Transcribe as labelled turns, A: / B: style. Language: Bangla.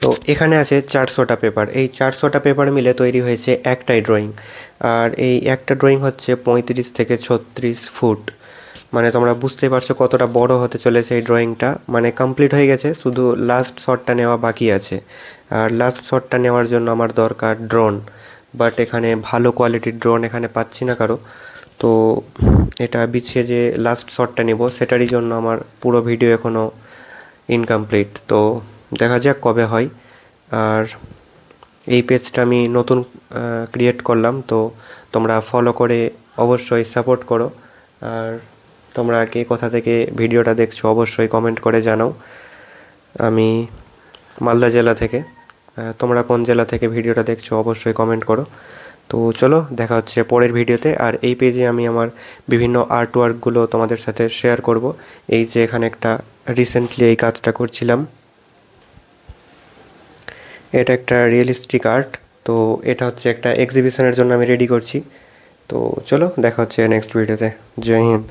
A: তো এখানে আছে 400টা পেপার, এই 400টা পেপার মিলে তৈরি হয়েছে একটাই ড্রয়িং। আর এই একটা ড্রয়িং হচ্ছে 35 থেকে 36 ফুট, মানে তোমরা বুঝতেই পারছো কতটা বড় হতে চলেছে এই ড্রয়িংটা। মানে কমপ্লিট হয়ে গেছে, শুধু লাস্ট শটটা নেওয়া বাকি আছে। আর লাস্ট শটটা নেওয়ার জন্য আমার দরকার ড্রোন, বাট এখানে ভালো কোয়ালিটির ড্রোন এখানে পাচ্ছি না কারো। তো এটা বিছিয়ে যে লাস্ট শটটা নেব সেটারই জন্য আমার পুরো ভিডিও এখনও ইনকমপ্লিট। তো দেখা যাক কবে হয়। আর এই পেজটা আমি নতুন ক্রিয়েট করলাম, তো তোমরা ফলো করে অবশ্যই সাপোর্ট করো। আর তোমরা কে কোথা থেকে ভিডিওটা দেখছো অবশ্যই কমেন্ট করে জানাও। আমি মালদা জেলা থেকে, তোমরা কোন জেলা থেকে ভিডিওটা দেখছো অবশ্যই কমেন্ট করো। তো চলো দেখা হচ্ছে পরের ভিডিওতে। আর এই পেজে আমি আমার বিভিন্ন আর্ট ওয়ার্কগুলো তোমাদের সাথে শেয়ার করব। এই যে এখানে একটা রিসেন্টলি এই কাজটা করছিলাম, এটা একটা রিয়েলিস্টিক আর্ট। তো এটা হচ্ছে একটা এক্সিবিশনের জন্য আমি রেডি করছি। তো চলো দেখা হচ্ছে নেক্সট ভিডিওতে। জয় হিন্দ।